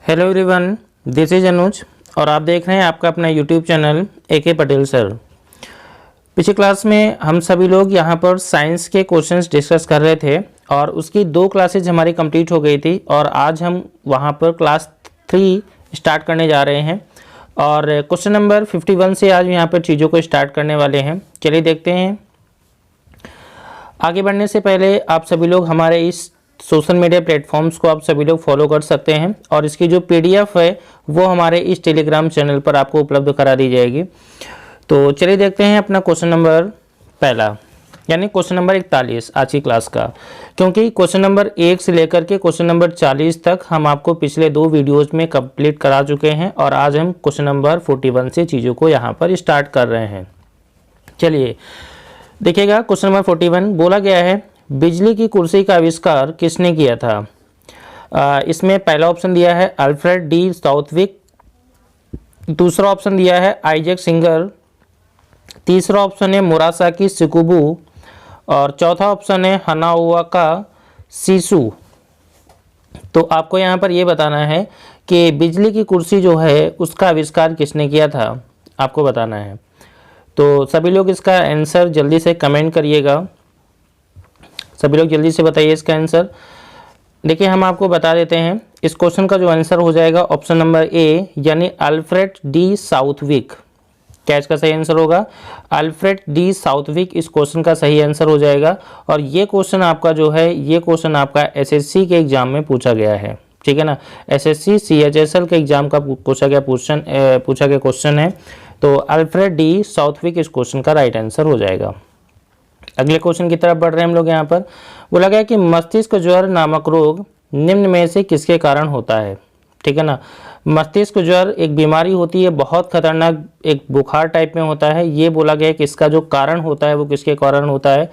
Hello everyone, this is अनुज और आप देख रहे हैं आपका अपना YouTube channel AK Patel sir. पिछली क्लास में हम सभी लोग यहाँ पर साइंस के क्वेश्चंस डिस्कस कर रहे थे और उसकी 2 क्लासेज हमारी कंप्लीट हो गई थी और आज हम वहाँ पर क्लास 3 स्टार्ट करने जा रहे हैं और क्वेश्चन नंबर 51 से आज यहाँ पर चीज़ों को स्टार्ट करने वाले हैं। चलिए देखते हैं। आगे बढ़ने से पहले आप सभी लोग हमारे इस सोशल मीडिया प्लेटफॉर्म्स को आप सभी लोग फॉलो कर सकते हैं और इसकी जो PDF है वो हमारे इस टेलीग्राम चैनल पर आपको उपलब्ध करा दी जाएगी। तो चलिए देखते हैं अपना क्वेश्चन नंबर पहला, यानी क्वेश्चन नंबर 41 आज की क्लास का, क्योंकि क्वेश्चन नंबर 1 से लेकर के क्वेश्चन नंबर 40 तक हम आपको पिछले 2 वीडियोज़ में कंप्लीट करा चुके हैं और आज हम क्वेश्चन नंबर 41 से चीज़ों को यहाँ पर स्टार्ट कर रहे हैं। चलिए देखिएगा, क्वेश्चन नंबर 41 बोला गया है बिजली की कुर्सी का आविष्कार किसने किया था। इसमें पहला ऑप्शन दिया है अल्फ्रेड डी साउथविक, दूसरा ऑप्शन दिया है आइजैक सिंगर, तीसरा ऑप्शन है मुरासाकी शिकुबु और चौथा ऑप्शन है हनाओका शिशु। तो आपको यहाँ पर ये बताना है कि बिजली की कुर्सी जो है उसका आविष्कार किसने किया था, आपको बताना है। तो सभी लोग इसका आंसर जल्दी से कमेंट करिएगा, सभी लोग जल्दी से बताइए इसका आंसर। देखिए हम आपको बता देते हैं, इस क्वेश्चन का जो आंसर हो जाएगा ऑप्शन नंबर ए, यानी अल्फ्रेड डी साउथविक। क्या इसका सही आंसर होगा? अल्फ्रेड डी साउथविक इस क्वेश्चन का सही आंसर हो जाएगा। और ये क्वेश्चन आपका जो है, ये क्वेश्चन आपका SSC के एग्जाम में पूछा गया है, ठीक है ना। SSC CHSL के एग्जाम का पूछा गया क्वेश्चन है। तो अल्फ्रेड डी साउथविक इस क्वेश्चन का राइट आंसर हो जाएगा। अगले क्वेश्चन की तरफ बढ़ रहे हैं हम लोग। यहाँ पर बोला गया कि मस्तिष्क ज्वर नामक रोग निम्न में से किसके कारण होता है, ठीक है ना। मस्तिष्क ज्वर एक बीमारी होती है, बहुत खतरनाक एक बुखार टाइप में होता है। ये बोला गया कि इसका जो कारण होता है वो किसके कारण होता है।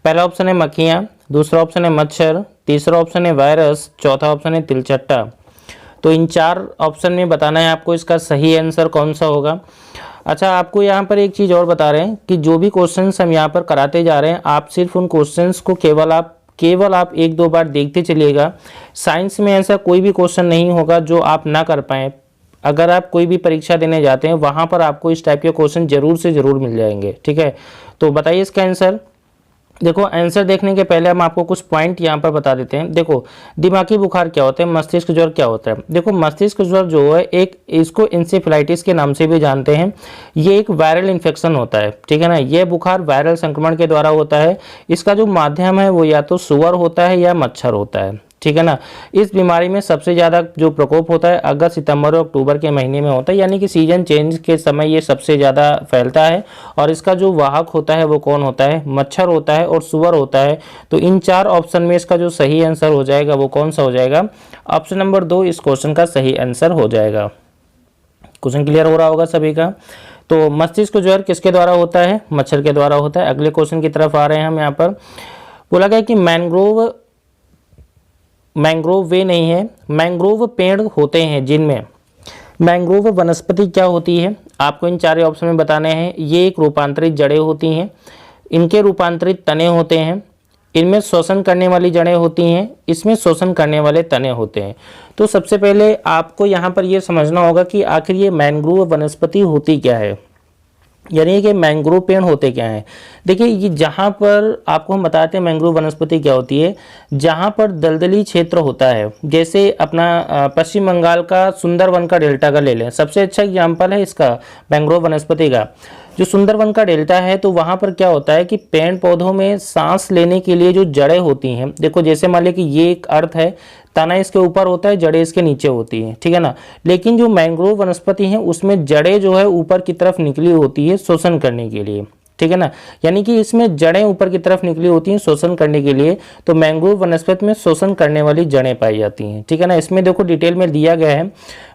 पहला ऑप्शन है मक्खियाँ, दूसरा ऑप्शन है मच्छर, तीसरा ऑप्शन है वायरस, चौथा ऑप्शन है तिलचट्टा। तो इन 4 ऑप्शन में बताना है आपको इसका सही आंसर कौन सा होगा। अच्छा, आपको यहाँ पर एक चीज़ और बता रहे हैं कि जो भी क्वेश्चंस हम यहाँ पर कराते जा रहे हैं, आप सिर्फ उन क्वेश्चंस को केवल आप 1-2 बार देखते चलिएगा। साइंस में ऐसा कोई भी क्वेश्चन नहीं होगा जो आप ना कर पाएँ। अगर आप कोई भी परीक्षा देने जाते हैं वहाँ पर आपको इस टाइप के क्वेश्चन जरूर से ज़रूर मिल जाएंगे, ठीक है। तो बताइए इसका आंसर। देखो, आंसर देखने के पहले हम आपको कुछ पॉइंट यहाँ पर बता देते हैं। देखो, दिमागी बुखार क्या होता है, मस्तिष्क ज्वर क्या होता है। देखो, मस्तिष्क ज्वर जो है इसको इंसेफेलाइटिस के नाम से भी जानते हैं। ये एक वायरल इन्फेक्शन होता है, ठीक है ना। यह बुखार वायरल संक्रमण के द्वारा होता है। इसका जो माध्यम है वो या तो सुअर होता है या मच्छर होता है, ठीक है ना। इस बीमारी में सबसे ज़्यादा जो प्रकोप होता है अगस्त, सितंबर और अक्टूबर के महीने में होता है, यानी कि सीजन चेंज के समय ये सबसे ज़्यादा फैलता है। और इसका जो वाहक होता है वो कौन होता है? मच्छर होता है और सुअर होता है। तो इन 4 ऑप्शन में इसका जो सही आंसर हो जाएगा वो कौन सा हो जाएगा? ऑप्शन नंबर 2 इस क्वेश्चन का सही आंसर हो जाएगा। क्वेश्चन क्लियर हो रहा होगा सभी का। तो मस्तिष्क ज्वर किसके द्वारा होता है? मच्छर के द्वारा होता है। अगले क्वेश्चन की तरफ आ रहे हैं हम। यहाँ पर बोला गया कि मैंग्रोव वे नहीं है, मैंग्रोव पेड़ होते हैं जिनमें मैंग्रोव वनस्पति क्या होती है, आपको इन 4 ऑप्शन में बताने हैं। ये एक रूपांतरित जड़ें होती हैं, इनके रूपांतरित तने होते हैं, इनमें शोषण करने वाली जड़ें होती हैं, इसमें शोषण करने वाले तने होते हैं। तो सबसे पहले आपको यहाँ पर ये समझना होगा कि आखिर ये मैंग्रोव वनस्पति होती क्या है, यानी कि मैंग्रोव पेड़ होते क्या हैं। देखिए, ये जहाँ पर आपको हम बताते हैं मैंग्रोव वनस्पति क्या होती है, जहाँ पर दलदली क्षेत्र होता है। जैसे अपना पश्चिम बंगाल का सुंदरवन का डेल्टा का ले लें, सबसे अच्छा एग्जाम्पल है इसका मैंग्रोव वनस्पति का। जो सुंदरवन का डेल्टा है तो वहाँ पर क्या होता है कि पेड़ पौधों में सांस लेने के लिए जो जड़ें होती हैं, देखो जैसे मान लें कि ये एक अर्थ है, तना इसके ऊपर होता है, जड़ें इसके नीचे होती हैं, ठीक है ना। लेकिन जो मैंग्रोव वनस्पति है उसमें जड़ें जो है ऊपर की तरफ निकली होती है शोषण करने के लिए, ठीक है ना। यानी कि इसमें जड़ें ऊपर की तरफ निकली होती हैं शोषण करने के लिए। तो मैंग्रोव वनस्पति में शोषण करने वाली जड़ें पाई जाती हैं, ठीक है ना। इसमें देखो डिटेल में दिया गया है,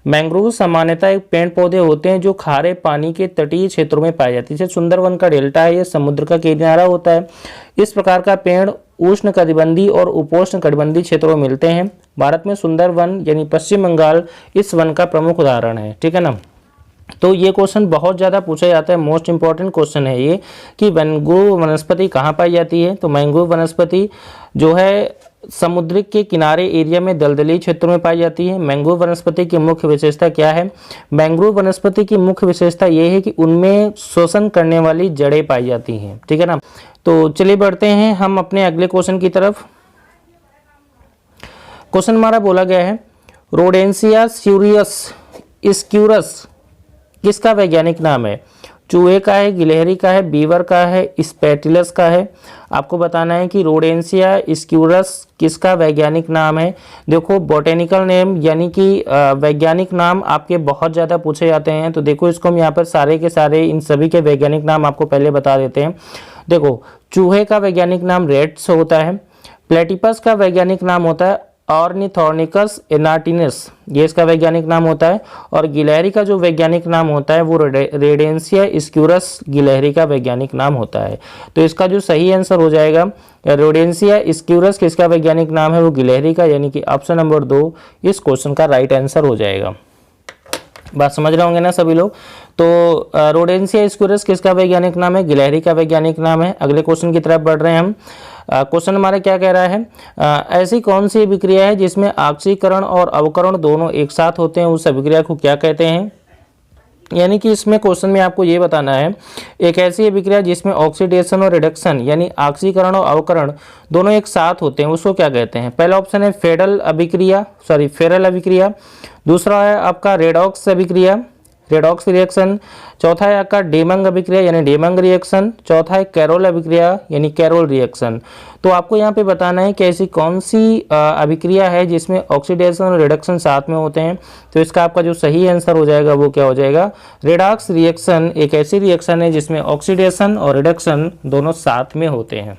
मैंग्रोव सामान्यतः एक पेड़ पौधे होते हैं जो खारे पानी के तटीय क्षेत्रों में पाए जाते हैं। जैसे सुंदरवन का डेल्टा है, ये समुद्र का किनारा होता है। इस प्रकार का पेड़ उष्ण कटिबंधीय और उपोष्ण कटिबंधीय क्षेत्रों में मिलते हैं। भारत में सुंदरवन यानी पश्चिम बंगाल इस वन का प्रमुख उदाहरण है, ठीक है ना। तो ये क्वेश्चन बहुत ज़्यादा पूछा जाता है, मोस्ट इंपॉर्टेंट क्वेश्चन है ये कि मैंग्रोव वनस्पति कहाँ पाई जाती है। तो मैंग्रोव वनस्पति जो है समुद्र के किनारे एरिया में दलदली क्षेत्रों में पाई जाती है। मैंग्रोव वनस्पति की मुख्य विशेषता क्या है? मैंग्रोव वनस्पति की मुख्य विशेषता ये है कि उनमें शोषण करने वाली जड़ें पाई जाती हैं, ठीक है ना। तो चलिए बढ़ते हैं हम अपने अगले क्वेश्चन की तरफ। क्वेश्चन हमारा बोला गया है रोडेंसिया स्क्यूरस किसका वैज्ञानिक नाम है? चूहे का है, गिलहरी का है, बीवर का है, स्पैटिलस का है। आपको बताना है कि रोडेंसिया स्क्यूरस किसका वैज्ञानिक नाम है। देखो बॉटेनिकल नेम यानी कि वैज्ञानिक नाम आपके बहुत ज़्यादा पूछे जाते हैं। तो देखो इसको हम यहाँ पर सारे के सारे इन सभी के वैज्ञानिक नाम आपको पहले बता देते हैं। देखो चूहे का वैज्ञानिक नाम रेट्स होता है, प्लेटिपस का वैज्ञानिक नाम होता है ऑर्निथोर्निकस इनार्टिनस, ये इसका वैज्ञानिक नाम होता है। और गिलहरी का जो वैज्ञानिक नाम होता है वो रोडेंसिया स्क्यूरस गिलहरी का वैज्ञानिक नाम होता है। तो इसका जो सही आंसर हो जाएगा रोडेंसिया स्क्यूरस किसका वैज्ञानिक नाम है? वो गिलहरी का, यानी कि ऑप्शन नंबर 2 इस क्वेश्चन का राइट आंसर हो जाएगा। बात समझ रहे होंगे ना सभी लोग। तो रोडेंसिया स्क्यूरस किसका वैज्ञानिक नाम है? गिलहरी का वैज्ञानिक नाम है। अगले क्वेश्चन की तरफ बढ़ रहे हैं हम। क्वेश्चन हमारा क्या कह रहा है? ऐसी कौन सी अभिक्रिया है जिसमें ऑक्सीकरण और अवकरण दोनों एक साथ होते हैं, उस अभिक्रिया को क्या कहते हैं? यानी कि इसमें क्वेश्चन में आपको ये बताना है एक ऐसी अभिक्रिया जिसमें ऑक्सीडेशन और रिडक्शन यानी ऑक्सीकरण और अवकरण दोनों एक साथ होते हैं, उसको क्या कहते हैं? पहला ऑप्शन है फेरल अभिक्रिया, दूसरा है आपका रेडॉक्स अभिक्रिया, रेडॉक्स रिएक्शन, चौथा है आपका डेमंग अभिक्रिया यानी डेमंग रिएक्शन, चौथा है कैरोल अभिक्रिया यानी कैरोल रिएक्शन। तो आपको यहाँ पे बताना है कि ऐसी कौन सी अभिक्रिया है जिसमें ऑक्सीडेशन और रिडक्शन साथ में होते हैं। तो इसका आपका जो सही आंसर हो जाएगा वो क्या हो जाएगा? रेडॉक्स रिएक्शन एक ऐसी रिएक्शन है जिसमें ऑक्सीडेशन और रिडक्शन दोनों साथ में होते हैं।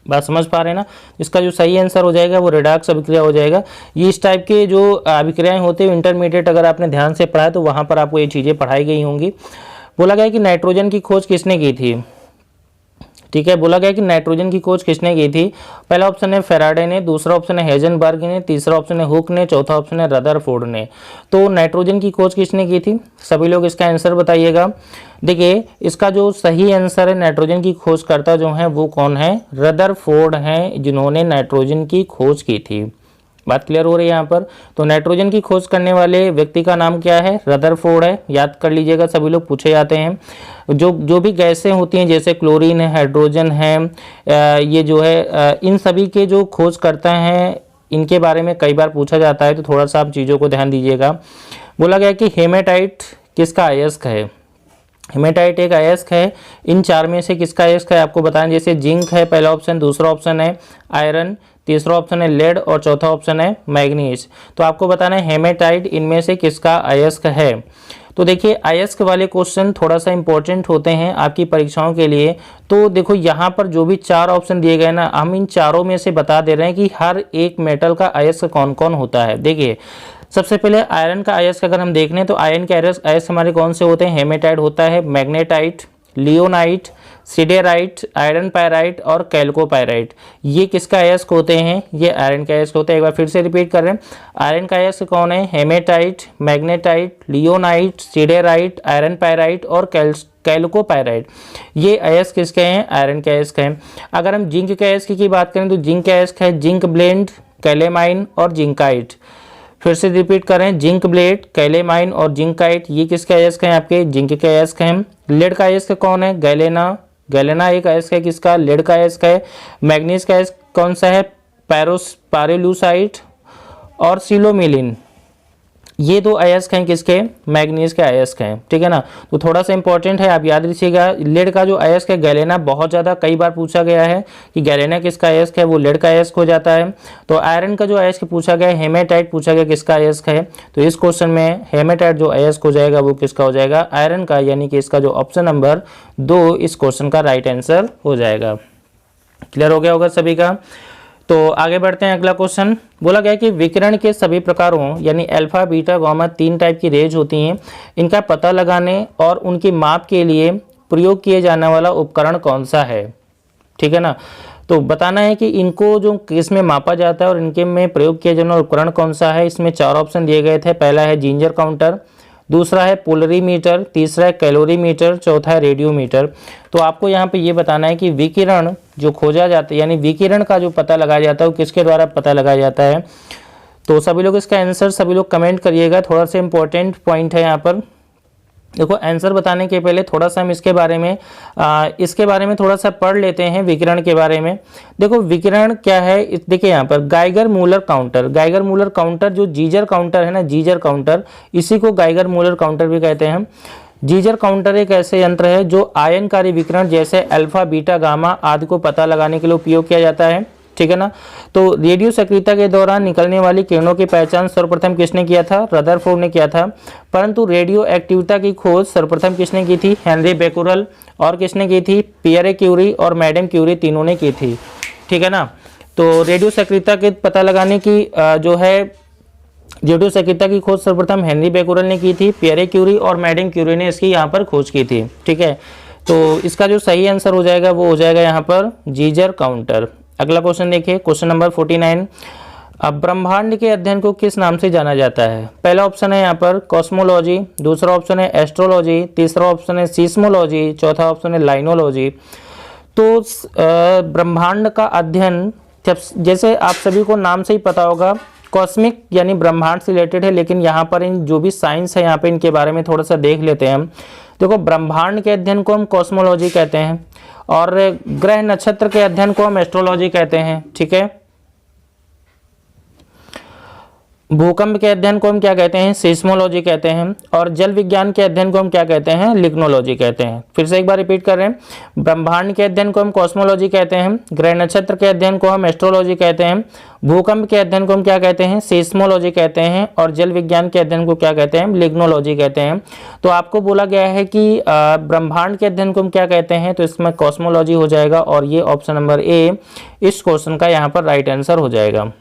बात समझ पा रहे हैं ना? इसका जो सही आंसर हो जाएगा वो रेडॉक्स अभिक्रिया हो जाएगा। ये इस टाइप के जो अभिक्रियाएं होते हैं इंटरमीडिएट अगर आपने ध्यान से पढ़ा है तो वहाँ पर आपको ये चीज़ें पढ़ाई गई होंगी। बोला गया कि नाइट्रोजन की खोज किसने की थी? ठीक है, बोला गया कि नाइट्रोजन की खोज किसने की थी? पहला ऑप्शन है फेराडे ने, दूसरा ऑप्शन है हेजनबर्ग ने, तीसरा ऑप्शन है हुक ने, चौथा ऑप्शन है रदरफोर्ड ने। तो नाइट्रोजन की खोज किसने की थी? सभी लोग इसका आंसर बताइएगा। देखिए इसका जो सही आंसर है नाइट्रोजन की खोजकर्ता जो है वो कौन है? रदरफोर्ड हैं, जिन्होंने नाइट्रोजन की खोज की थी। बात क्लियर हो रही है यहाँ पर। तो नाइट्रोजन की खोज करने वाले व्यक्ति का नाम क्या है? रदरफोर्ड है, याद कर लीजिएगा, सभी लोग पूछे जाते हैं। जो भी गैसें होती हैं जैसे क्लोरीन है, हाइड्रोजन है, ये जो है इन सभी के जो खोज करते हैं इनके बारे में कई बार पूछा जाता है, तो थोड़ा सा आप चीज़ों को ध्यान दीजिएगा। बोला गया कि हेमेटाइट किसका अयस्क है? हेमेटाइट एक अयस्क है। इन चार में से किसका अयस्क है आपको बताएं। जैसे जिंक है पहला ऑप्शन, दूसरा ऑप्शन है आयरन, तीसरा ऑप्शन है लेड और चौथा ऑप्शन है मैग्नीज। तो आपको बताना है हेमेटाइट इनमें से किसका अयस्क है। तो देखिए अयस्क वाले क्वेश्चन थोड़ा सा इंपॉर्टेंट होते हैं आपकी परीक्षाओं के लिए। तो देखो यहाँ पर जो भी चार ऑप्शन दिए गए ना, हम इन चारों में से बता दे रहे हैं कि हर एक मेटल का अयस्क कौन कौन होता है। देखिए सबसे पहले आयरन का अयस्क अगर हम देख लें तो आयरन के अयस्क हमारे कौन से होते हैं? हेमेटाइट होता है, magnetite, limonite, siderite, iron pyrite और कैल्कोपायराइट। ये किसका अयस्क होते हैं? ये आयरन का अयस्क होते हैं। एक बार फिर से रिपीट कर रहे हैं, आयरन का अयस्क कौन है? Haematite, magnetite, limonite, siderite, iron pyrite और कैल्कोपायराइट। ये अयस्क किसके हैं? आयरन के अयस्क हैं। अगर हम जिंक के अयस्क की बात करें तो जिंक के अयस्क है जिंक ब्लेंड, कैलेमाइन और जिंकाइट। फिर से रिपीट करें, जिंक ब्लेड, कैलेमाइन और जिंकाइट ये किसके अयस्क हैं? आपके जिंक के अयस्क हैं। लेड का अयस्क कौन है? गैलेना एक अयस्क है किसका? लेड का अयस्क है। मैग्नीज का अयस्क कौन सा है? पायरोलूसाइट और सिलोमिलिन। ये दो अयस्क हैं किसके? मैग्नीज के अयस्क हैं, ठीक है ना। तो थोड़ा सा इंपॉर्टेंट है, आप याद रखिएगा। लेड का जो अयस्क है गैलेना, बहुत ज़्यादा कई बार पूछा गया है कि गैलेना किसका अयस्क है, वो लेड का अयस्क हो जाता है। तो आयरन का जो अयस्क पूछा गया, हेमेटाइट पूछा गया किसका अयस्क है। तो इस क्वेश्चन में हेमेटाइट जो अयस्क हो जाएगा वो किसका हो जाएगा? आयरन का, यानी कि इसका जो ऑप्शन नंबर 2 इस क्वेश्चन का राइट आंसर हो जाएगा। क्लियर हो गया होगा सभी का। तो आगे बढ़ते हैं, अगला क्वेश्चन। बोला गया कि विकिरण के सभी प्रकारों यानी अल्फा, बीटा, गामा 3 टाइप की रेज होती हैं। इनका पता लगाने और उनकी माप के लिए प्रयोग किए जाने वाला उपकरण कौन सा है? ठीक है ना। तो बताना है कि इनको जो किस में मापा जाता है और इनके में प्रयोग किया जाने वाला उपकरण कौन सा है। इसमें 4 ऑप्शन दिए गए थे। पहला है जिंजर काउंटर, दूसरा है पोलरीमीटर, तीसरा है कैलोरीमीटर, चौथा है रेडियोमीटर। तो आपको यहाँ पे ये बताना है कि विकिरण जो खोजा जाता है, यानी विकिरण का जो पता लगाया जाता है वो किसके द्वारा पता लगाया जाता है। तो सभी लोग इसका आंसर सभी लोग कमेंट करिएगा। थोड़ा सा इंपॉर्टेंट पॉइंट है यहाँ पर। देखो आंसर बताने के पहले थोड़ा सा हम इसके बारे में थोड़ा सा पढ़ लेते हैं विकिरण के बारे में। देखो विकिरण क्या है, देखिए यहाँ पर गाइगर मूलर काउंटर जो जीजर काउंटर है ना, जीजर काउंटर, इसी को गाइगर मूलर काउंटर भी कहते हैं। जीजर काउंटर एक ऐसे यंत्र है जो आयनकारी विकिरण जैसे अल्फा, बीटा, गामा आदि को पता लगाने के लिए उपयोग किया जाता है, ठीक है ना। तो रेडियो सक्रियता के दौरान निकलने वाली किरणों की पहचान सर्वप्रथम किसने किया था, रदरफोर्ड ने किया था। परंतु रेडियो एक्टिविटी की खोज सर्वप्रथम किसने की थी, हेनरी बेकुरल। और किसने की थी, पियरे क्यूरी और मैडम क्यूरी, तीनों ने की थी, ठीक है ना। तो रेडियो सक्रियता के पता लगाने की रेडियो सक्रियता की खोज सर्वप्रथम हेनरी बेकुरल ने की थी, पियरे क्यूरी और मैडम क्यूरी ने इसकी यहाँ पर खोज की थी, ठीक है। तो इसका जो सही आंसर हो जाएगा वो हो जाएगा यहाँ पर जीजर काउंटर। अगला क्वेश्चन देखिए, क्वेश्चन नंबर 49। अब ब्रह्मांड के अध्ययन को किस नाम से जाना जाता है। पहला ऑप्शन है यहाँ पर कॉस्मोलॉजी, दूसरा ऑप्शन है एस्ट्रोलॉजी, तीसरा ऑप्शन है सीस्मोलॉजी, चौथा ऑप्शन है लाइनोलॉजी। तो ब्रह्मांड का अध्ययन जैसे आप सभी को नाम से ही पता होगा, कॉस्मिक यानी ब्रह्मांड से रिलेटेड है, लेकिन यहाँ पर इन जो भी साइंस है यहाँ पे इनके बारे में थोड़ा सा देख लेते हैं हम। देखो ब्रह्मांड के अध्ययन को हम कॉस्मोलॉजी कहते हैं और ग्रह नक्षत्र के अध्ययन को हम एस्ट्रोलॉजी कहते हैं, ठीक है। भूकंप के अध्ययन को हम क्या कहते हैं, सीस्मोलॉजी कहते हैं। और जल विज्ञान के अध्ययन को हम क्या कहते हैं, लिग्नोलॉजी कहते हैं। फिर से एक बार रिपीट कर रहे हैं, ब्रह्मांड के अध्ययन को हम कॉस्मोलॉजी कहते हैं, ग्रह नक्षत्र के अध्ययन को हम एस्ट्रोलॉजी कहते हैं, भूकंप के अध्ययन को हम क्या कहते हैं, सीस्मोलॉजी कहते हैं, और जल विज्ञान के अध्ययन को क्या कहते हैं, लिग्नोलॉजी कहते हैं। तो आपको बोला गया है कि ब्रह्मांड के अध्ययन को हम क्या कहते हैं, तो इसमें कॉस्मोलॉजी हो जाएगा और ये ऑप्शन नंबर ए इस क्वेश्चन का यहाँ पर राइट आंसर हो जाएगा।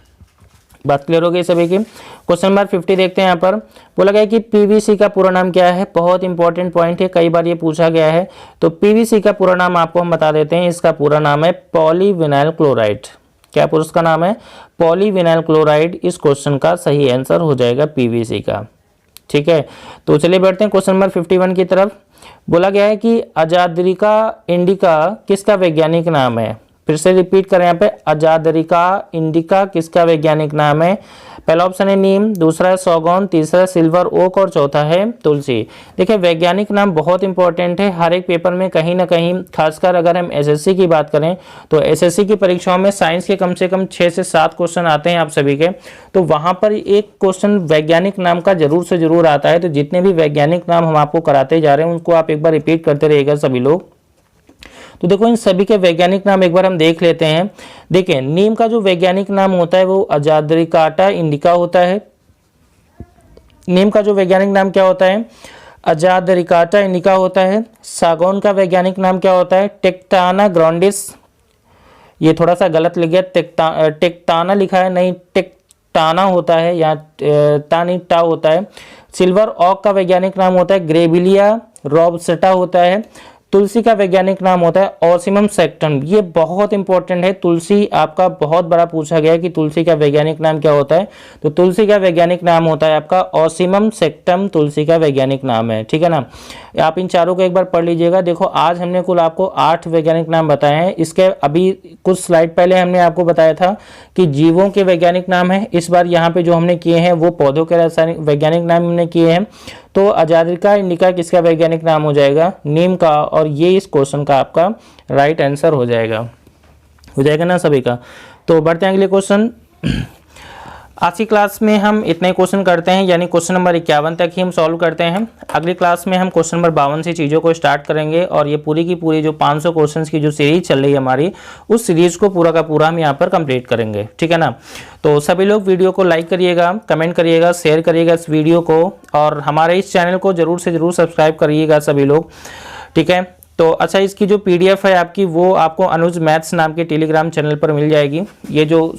बात क्लियर हो गई सभी की। क्वेश्चन नंबर 50 देखते हैं। यहाँ पर बोला गया कि पीवीसी का पूरा नाम क्या है। बहुत इंपॉर्टेंट पॉइंट है, कई बार ये पूछा गया है। तो पीवीसी का पूरा नाम आपको हम बता देते हैं, इसका पूरा नाम है पॉलीविनाइल क्लोराइड। क्या पूरा उसका नाम है, पॉलीविनाइल क्लोराइड। इस क्वेश्चन का सही आंसर हो जाएगा पीवीसी का, ठीक है। तो चलिए बढ़ते हैं क्वेश्चन नंबर 51 की तरफ। बोला गया है कि अजादरिका इंडिका किसका वैज्ञानिक नाम है। फिर से रिपीट करें यहाँ पे, अजादरिका इंडिका किसका वैज्ञानिक नाम है। पहला ऑप्शन है नीम, दूसरा है सौगौन, तीसरा सिल्वर ओक और चौथा है तुलसी। देखिए वैज्ञानिक नाम बहुत इंपॉर्टेंट है, हर एक पेपर में कहीं ना कहीं, खासकर अगर हम एसएससी की बात करें तो एसएससी की परीक्षाओं में साइंस के कम से कम 6 से 7 क्वेश्चन आते हैं आप सभी के। तो वहां पर एक क्वेश्चन वैज्ञानिक नाम का जरूर से जरूर आता है। तो जितने भी वैज्ञानिक नाम हम आपको कराते जा रहे हैं उनको आप एक बार रिपीट करते रहिएगा सभी लोग। तो देखो इन सभी के वैज्ञानिक नाम एक बार हम देख लेते हैं। देखिए नीम का जो वैज्ञानिक नाम होता है वो अजादरिकाटा इंडिका होता है। नीम का जो वैज्ञानिक नाम क्या होता है, अजादरिकाटा इंडिका होता है। सागौन का वैज्ञानिक नाम क्या होता है, टेक्टाना ग्रांडिस। ये थोड़ा सा गलत लिख गया, टेक्टाना लिखा है, नहीं टेक्टाना होता है, यहाँ टा नहीं टा होता है। सिल्वर ऑक का वैज्ञानिक नाम होता है ग्रेविलिया रोबस्टा होता है। तुलसी का वैज्ञानिक नाम होता है ओसिमम सेक्टम। ये बहुत इंपॉर्टेंट है, तुलसी आपका बहुत बड़ा पूछा गया है कि तुलसी का वैज्ञानिक नाम क्या होता है। तो तुलसी का वैज्ञानिक नाम होता है आपका ओसिमम सेक्टम, तुलसी का वैज्ञानिक नाम है, ठीक है ना। आप इन चारों को एक बार पढ़ लीजिएगा। देखो आज हमने कुल आपको 8 वैज्ञानिक नाम बताए हैं। इसके अभी कुछ स्लाइड पहले हमने आपको बताया था कि जीवों के वैज्ञानिक नाम है। इस बार यहाँ पे जो हमने किए हैं वो पौधों के रासायनिक वैज्ञानिक नाम हमने किए हैं। तो अजादरिका इंडिका किसका वैज्ञानिक नाम हो जाएगा, नीम का, और ये इस क्वेश्चन का आपका राइट आंसर हो जाएगा ना सभी का। तो बढ़ते हैं अगले क्वेश्चन। आज की क्लास में हम इतने क्वेश्चन करते हैं, यानी क्वेश्चन नंबर 51 तक ही हम सॉल्व करते हैं। अगली क्लास में हम क्वेश्चन नंबर 52 से चीज़ों को स्टार्ट करेंगे और ये पूरी की पूरी जो 500 क्वेश्चंस की जो सीरीज चल रही है हमारी, उस सीरीज को पूरा का पूरा हम यहाँ पर कंप्लीट करेंगे, ठीक है ना। तो सभी लोग वीडियो को लाइक करिएगा, कमेंट करिएगा, शेयर करिएगा इस वीडियो को, और हमारे इस चैनल को जरूर से जरूर सब्सक्राइब करिएगा सभी लोग, ठीक है। तो अच्छा, इसकी जो PDF है आपकी वो आपको अनुज मैथ्स नाम के टेलीग्राम चैनल पर मिल जाएगी। ये जो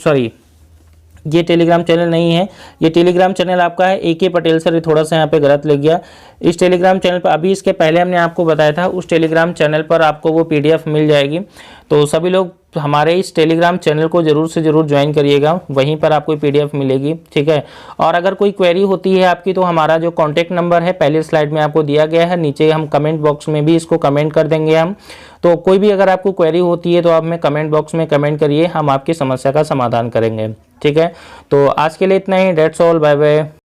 ये टेलीग्राम चैनल नहीं है। ये टेलीग्राम चैनल आपका है AK पटेल सर, ये थोड़ा सा यहाँ पे गलत लग गया। इस टेलीग्राम चैनल पर अभी इसके पहले हमने आपको बताया था, उस टेलीग्राम चैनल पर आपको वो PDF मिल जाएगी। तो सभी लोग हमारे इस टेलीग्राम चैनल को जरूर से जरूर ज्वाइन करिएगा, वहीं पर आपको PDF मिलेगी, ठीक है। और अगर कोई क्वेरी होती है आपकी तो हमारा जो कॉन्टैक्ट नंबर है पहले स्लाइड में आपको दिया गया है, नीचे हम कमेंट बॉक्स में भी इसको कमेंट कर देंगे हम। तो कोई भी अगर आपको क्वेरी होती है तो आप हमें कमेंट बॉक्स में कमेंट करिए, हम आपकी समस्या का समाधान करेंगे, ठीक है। तो आज के लिए इतना ही, डेट्स ऑल, बाय बाय।